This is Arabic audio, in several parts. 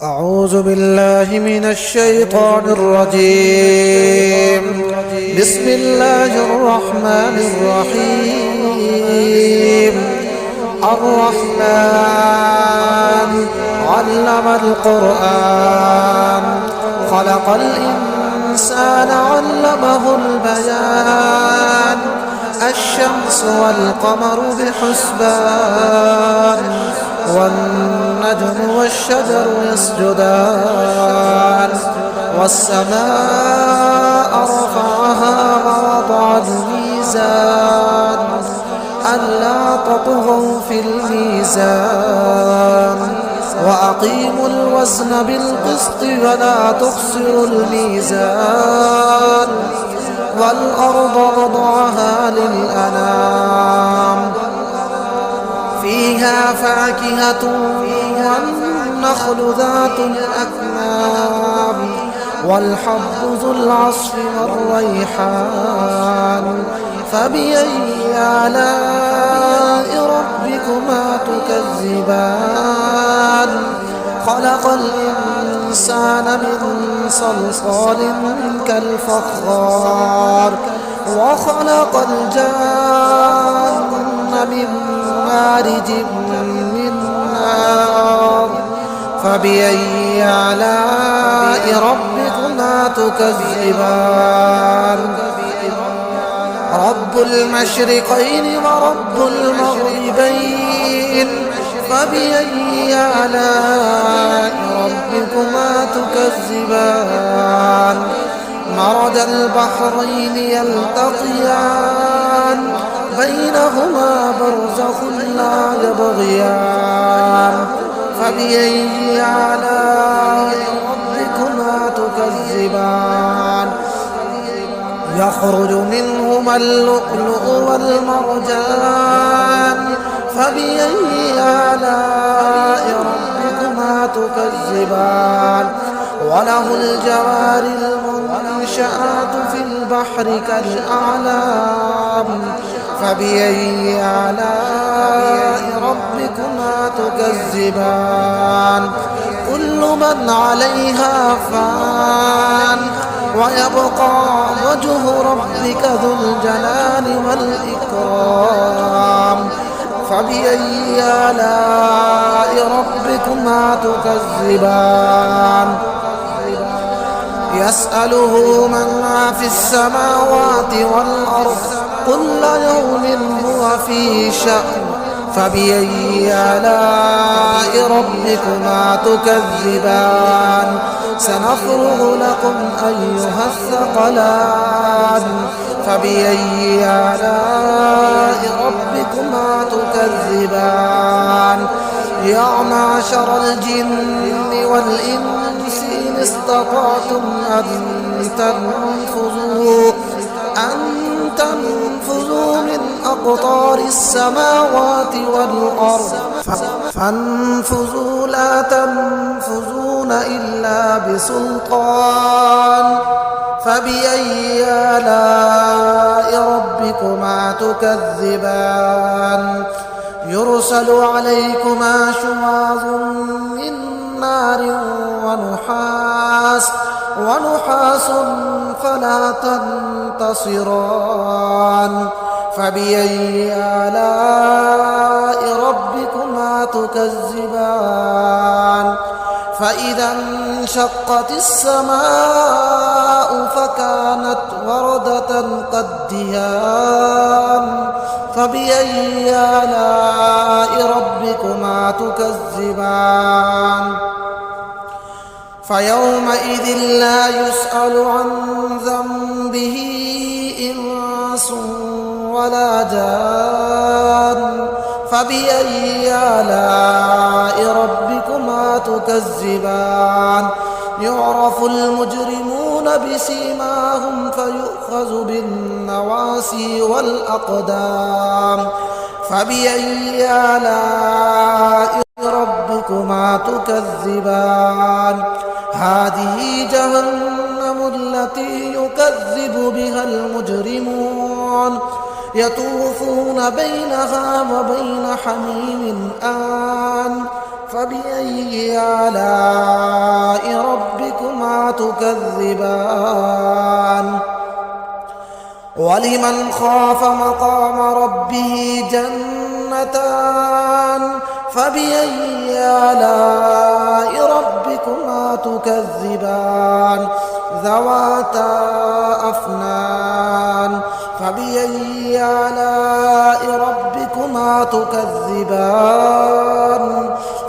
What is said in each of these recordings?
أعوذ بالله من الشيطان الرجيم. بسم الله الرحمن الرحيم. الرحمن علم القرآن، خلق الإنسان علمه البيان. الشمس والقمر بحسبان، والنجم والشجر يسجدان. والسماء رفعها ووضع الميزان، ألا تطغوا في الميزان، وأقيموا الوزن بالقسط ولا تخسروا الميزان. والأرض وضعها للأنام، فيها فاكهة والنخل ذات الأكمام، والحب ذو العصف والريحان. فبأي آلاء ربكما تكذبان؟ خلق الإنسان من صلصال كالفخار، وخلق الجان من مارج من نار. فبأي آلاء ربكما تكذبان؟ رب المشرقين ورب المغربين، فبأي آلاء ربكما تكذبان؟ مرج البحرين يلتقيان، بينهما برزخ لا يبغيان. فبأي آلاء ربكما تكذبان؟ يخرج منهما اللؤلؤ والمرجان. فبأي آلاء ربكما تكذبان؟ وله الجوار المنشآت في البحر كالأعلام. فبأي آلاء ربكما تكذبان؟ كل من عليها فان، ويبقى وجه ربك ذو الجلال والإكرام. فبأي آلاء ربكما تكذبان؟ يسأله من في السماوات والأرض، كل يوم هو في شأن. فبأي آلاء ربكما تكذبان؟ سنفرغ لكم أيها الثقلان. فبأي آلاء ربكما تكذبان؟ يا معشر الجن والإنس إن استطعتم أن تنفذوا من أقطار السماوات والأرض فانفذوا، لا تنفذون إلا بسلطان. فبأي آلاء ربكما تكذبان؟ يرسل عليكما شواظ من نار ونحاس فلا تنتصران. فبأي آلاء ربكما تكذبان؟ فإذا انشقت السماء فكانت وردة كالدهان. فبأي آلاء ربكما تكذبان؟ فيومئذ لا يسأل عن ذنبه إنس ولا جان. فبأي آلاء ربكما تكذبان؟ يعرف المجرمون بسيماهم فيؤخذ بالنواصي والأقدام. فبأي آلاء ربكما تكذبان؟ هذه جهنم التي يكذب بها المجرمون، يطوفون بينها وبين حميم آن فبأي آلاء ربكما تكذبان ولمن خاف مقام ربه جنتان فبأي آلاء ربكما تكذبان ذواتا أفنان فبأي آلاء ربكما تكذبان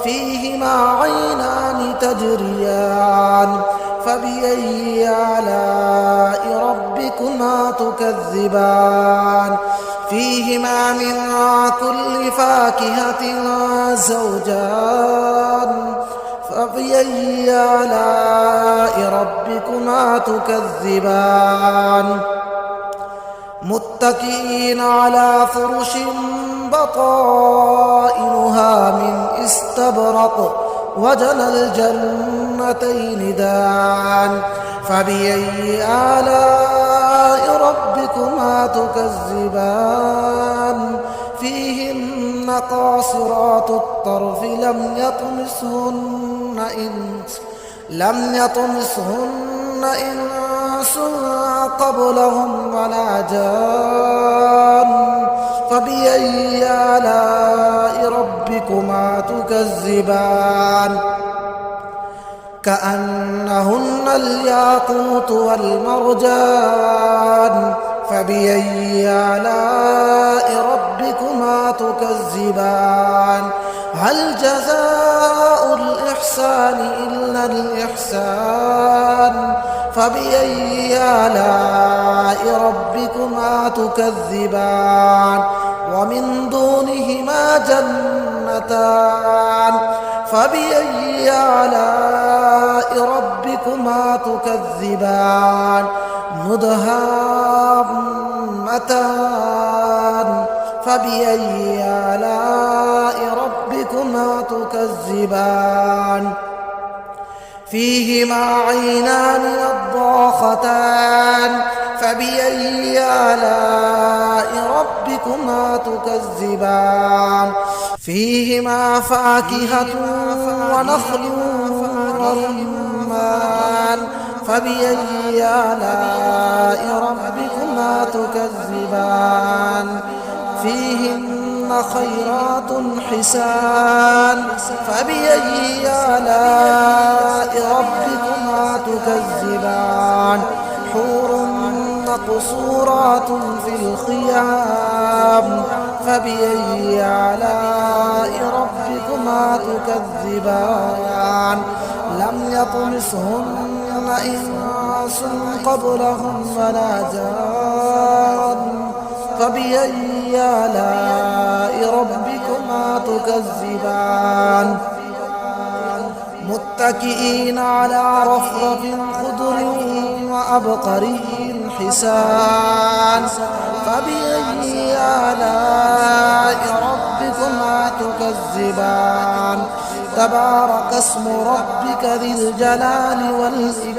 فيهما عينان تجريان فبأي آلاء ربكما تكذبان فيهما من كل فاكهة زوجان فبأي آلاء ربكما تكذبان متكئين على فرش بطائنها من استبرق وجنى الجنتين دان فبأي آلاء ربكما تكذبان فيهن قاصرات الطرف لم يطمسهن إنس قبلهم ولا جان فبأي آلاء ربكما تكذبان كأنهن الياقوت والمرجان فبأي آلاء ربكما تكذبان هل جزاء الإحسان إلا الإحسان فبأي آلاء ربكما تكذبان ومن دونهما جنتان فبأي آلاء ربكما تكذبان مدهامتان فبأي آلاء ربكما تكذبان فيهما عينان نضاختان فبأي آلاء ربكما تكذبان فيهما فاكهة ونخل ورمان فبأي آلاء ربكما تكذبان فيهن خيرات حسان فبأي آلاء ربكما تكذبان حور مقصورات في الخيام فبأي آلاء ربكما تكذبان لم يطمسهن إنس قبلهم ولا جان فبأي آلاء ربكما تكذبان متكئين على رفرف خضر وعبقري حسان فبأي آلاء ربكما تكذبان تبارك اسم ربك ذي الجلال والإكرام